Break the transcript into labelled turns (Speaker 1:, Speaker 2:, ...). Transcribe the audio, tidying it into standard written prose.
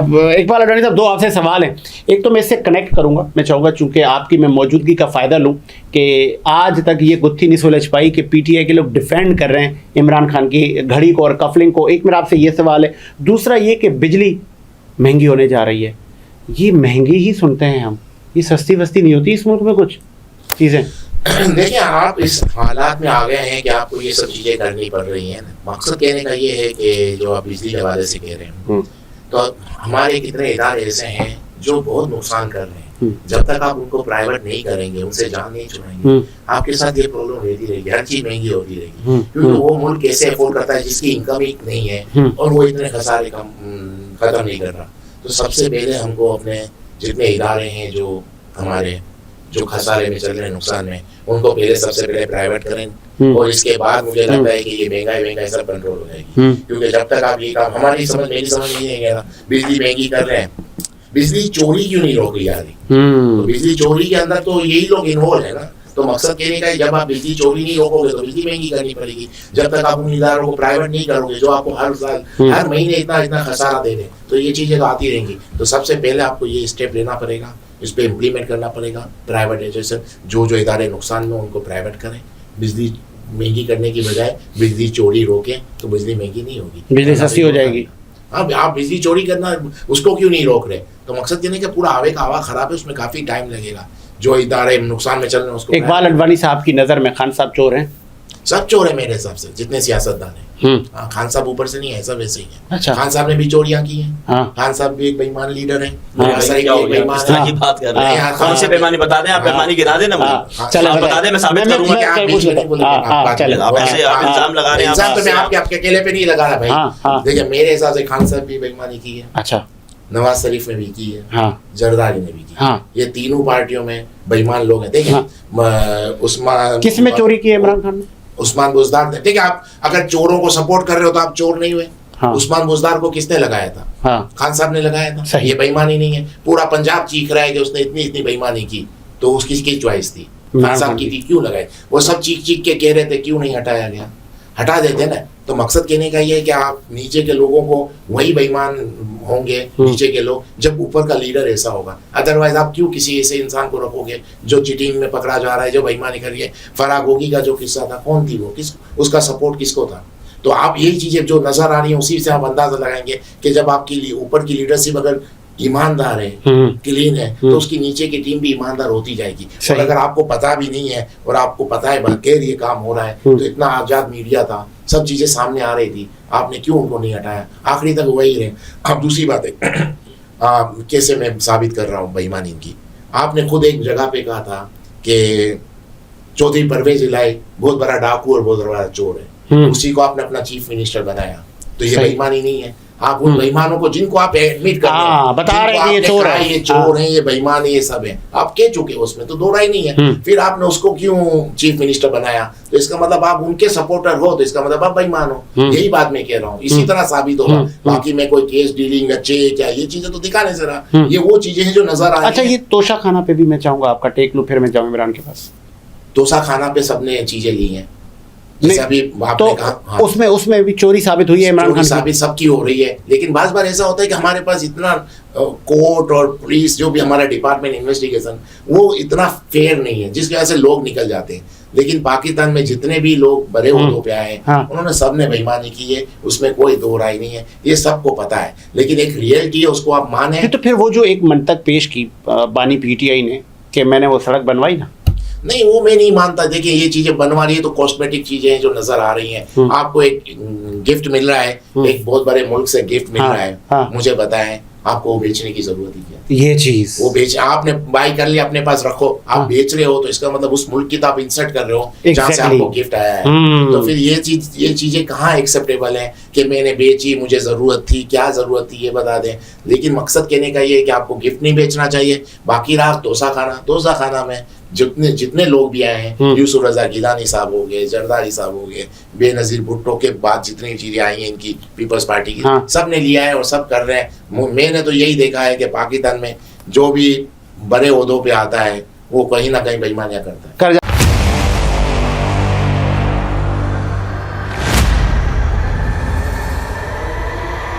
Speaker 1: इकबाल अडवाणी साहब, दो आपसे सवाल हैं। एक तो मैं इससे कनेक्ट करूंगा, मैं चाहूँगा चूंकि आपकी मैं मौजूदगी का फ़ायदा लूं कि आज तक ये गुत्थी नहीं सुलझ पाई कि पीटीआई के लोग डिफेंड कर रहे हैं इमरान खान की घड़ी को और कफलिंग को। एक मेरा आपसे ये सवाल है। दूसरा ये कि बिजली महंगी होने जा रही है, ये महंगी ही सुनते हैं हम, ये सस्ती वस्ती नहीं होती इस मुल्क में कुछ चीज़ें।
Speaker 2: देखिए, आप इस हालात में आ गए हैं कि आपको ये सब चीज़ें करनी पड़ रही हैं। मकसद कहने का ये है कि जो आप बिजली के हवाले से कह रहे हैं, तो हमारे कितने इदारे ऐसे हैं जो बहुत नुकसान कर रहे हैं। जब तक आप उनको प्राइवेट नहीं करेंगे, उनसे जान नहीं छुड़ाएंगे, आपके साथ ये प्रॉब्लम रहती रहेगी, हर चीज महंगी होती रहेगी। क्योंकि वो मुल्क कैसे अफोर्ड करता है जिसकी इनकम ही नहीं है और वो इतने खसारे खत्म नहीं कर रहा। तो सबसे पहले हमको अपने जितने इदारे हैं जो हमारे जो खसारे में चल रहे हैं, नुकसान में, उनको पहले सबसे पहले प्राइवेट करें और इसके बाद मुझे लगता है कि ये महंगाई सब कंट्रोल हो जाएगी। क्योंकि जब तक आप ये काम, मेरी समझ नहीं है ना, बिजली महंगी कर रहे हैं, बिजली चोरी क्यों नहीं रोकी जा रही? तो बिजली चोरी के अंदर तो यही लोग इन्वॉल्व है ना। तो मकसद कहने का है, जब आप बिजली चोरी नहीं रोकोगे तो बिजली महंगी करनी पड़ेगी। जब तक आप उन इदारों को प्राइवेट नहीं करोगे जो आपको हर साल हर महीने इतना खसारा दे रहे, तो ये चीजें तो आती रहेंगी। तो सबसे पहले आपको ये स्टेप लेना पड़ेगा, इस पर इम्प्लीमेंट करना पड़ेगा। प्राइवेटाइजेशन, जो इदारे नुकसान में उनको प्राइवेट करें, बिजली महंगी करने की बजाय बिजली चोरी रोकें, तो बिजली महंगी नहीं होगी,
Speaker 1: बिजली सस्ती हो जाएगी।
Speaker 2: हाँ, आप बिजली चोरी करना उसको क्यों नहीं रोक रहे? तो मकसद ये नहीं कि पूरा आवे का हवा खराब है, उसमें काफी टाइम लगेगा। जो इदारे नुकसान में चल रहे हैं उसको।
Speaker 1: इकबाल अडवाणी साहब की नजर में खान साहब चोर हैं?
Speaker 2: सब चोर है मेरे हिसाब से, जितने सियासतदान हैं। खान साहब ऊपर से नहीं है, सब वैसे ही है।
Speaker 1: अच्छा।
Speaker 2: खान साहब ने भी चोरियां की हैं। खान साहब भी एक बेईमान लीडर है।
Speaker 3: कौन से बेईमानी बता दें आप? बेईमानी गिरा देना मुझे, चलो बता दें, मैं साबित करूंगा कि आप ऐसे इल्जाम लगा रहे हैं।
Speaker 2: तो मैं आपके अकेले पे नहीं लगा रहा भाई। देखिए, मेरे हिसाब से खान साहब भी बेईमानी की है।
Speaker 1: अच्छा।
Speaker 2: नवाज शरीफ ने भी की है, जरदारी ने भी की। ये तीनों पार्टियों में बेईमान लोग हैं। देखिए, उस्मान,
Speaker 1: किस में चोरी की है इमरान खान ने?
Speaker 2: उस्मान बुजदार ने। ठीक है, आप अगर चोरों को सपोर्ट कर रहे हो तो आप चोर नहीं हुए। उस्मान बुजदार को किसने लगाया था? खान साहब ने लगाया था। ये बेईमानी नहीं है? पूरा पंजाब चीख रहा है कि उसने इतनी बेईमानी की, तो उसकी किसकी चॉइस थी? खान साहब की थी, क्यों लगाए? वो सब चीख के कह रहे थे, क्यों नहीं हटाया गया? हटा देते ना। तो मकसद कहने का ये है कि आप नीचे के लोगों को, वही बेईमान होंगे नीचे के लोग, जब ऊपर का लीडर ऐसा होगा। अदरवाइज आप क्यों किसी ऐसे इंसान को रखोगे जो चीटिंग में पकड़ा जा रहा है, जो बेईमानी कर रही है? फराह गोगी का जो किस्सा था, कौन थी वो? उसका सपोर्ट किसको था? तो आप यही चीजें जो नजर आ रही है, उसी से आप अंदाजा लगाएंगे कि जब आपकी ऊपर की लीडरशिप अगर ईमानदार है, क्लीन है, तो उसकी नीचे की टीम भी ईमानदार होती जाएगी। और अगर आपको पता भी नहीं है और आपको पता है बगैर ये काम हो रहा है, तो इतना आजाद मीडिया था, सब चीजें सामने आ रही थी, आपने क्यों उनको नहीं हटाया? आखिरी तक वही रहे। अब दूसरी बात है, कैसे मैं साबित कर रहा हूँ बेईमानी की। आपने खुद एक जगह पे कहा था कि चौधरी परवेज इलाही बहुत बड़ा डाकू और बहुत बड़ा चोर है, उसी को आपने अपना चीफ मिनिस्टर बनाया। तो ये बेईमानी नहीं है? आप उन बेईमानों को जिनको आप एडमिट कर रहे हैं,
Speaker 1: बता रहे हैं ये चोर है,
Speaker 2: ये चोर है, ये बेईमान है, ये सब है, आप कह चुके हो, उसमें तो दो राय नहीं है। फिर आपने उसको क्यों चीफ मिनिस्टर बनाया? तो इसका मतलब आप उनके सपोर्टर हो, तो इसका मतलब आप बेईमान हो। यही बात मैं कह रहा हूँ, इसी तरह साबित होगा। बाकी मैं कोई केस डीलिंग अच्छे क्या, ये चीजें तो दिखा नहीं रहा। ये वो चीजें हैं जो नजर आ रही है।
Speaker 1: अच्छा, ये तोशा खाना पे भी मैं चाहूंगा आपका टेक लूं, फिर मैं जाऊं इमरान के पास।
Speaker 2: तोशा खाना पे सबने चीजें ली हैं,
Speaker 1: तो उसमें भी चोरी साबित हुई है इमरान खान,
Speaker 2: साबित सबकी हो रही है। लेकिन बार बार ऐसा होता है कि हमारे पास इतना कोर्ट और पुलिस, जो भी हमारा डिपार्टमेंट इन्वेस्टिगेशन, वो इतना फेयर नहीं है, जिसकी वजह से लोग निकल जाते हैं। लेकिन पाकिस्तान में जितने भी लोग बड़े ओहदों पे आए हैं, उन्होंने सबने बेईमानी की है, उसमें कोई दो राय नहीं है, ये सबको पता है। लेकिन एक रियलिटी है, उसको आप माने।
Speaker 1: तो फिर वो जो एक मंतक पेश की बानी पीटीआई ने कि मैंने वो सड़क बनवाई ना,
Speaker 2: नहीं, वो मैं नहीं मानता। देखिए, ये चीजें बनवा रही है तो कॉस्मेटिक चीजें हैं जो नजर आ रही हैं। आपको एक गिफ्ट मिल रहा है, एक बहुत बड़े मुल्क से गिफ्ट मिल रहा है, मुझे बताएं आपको वो बेचने की जरूरत ही क्या?
Speaker 1: ये चीज
Speaker 2: वो बेच, आपने बाई कर लिया, अपने पास रखो, आप बेच रहे हो, तो इसका मतलब उस मुल्क की तो आप इंसल्ट कर रहे हो जहाँ से आपको गिफ्ट आया है। तो फिर ये चीजें कहाँ एक्सेप्टेबल है कि मैंने बेची, मुझे जरूरत थी, क्या जरूरत थी ये बता दें। लेकिन मकसद कहने का ये है कि आपको गिफ्ट नहीं बेचना चाहिए। बाकी रहा तोशा खाना में जितने लोग भी आए हैं, यूसुफ रजा गिलानी साहब हो गए, जरदारी साहब हो गए, बेनजीर भुट्टो के बाद जितनी चीजें आई हैं इनकी पीपल्स पार्टी की, सब ने लिया है और सब कर रहे हैं। मैंने तो यही देखा है कि पाकिस्तान में जो भी बड़े ओहदों पे आता है, वो कहीं ना कहीं बेईमानियां करता है।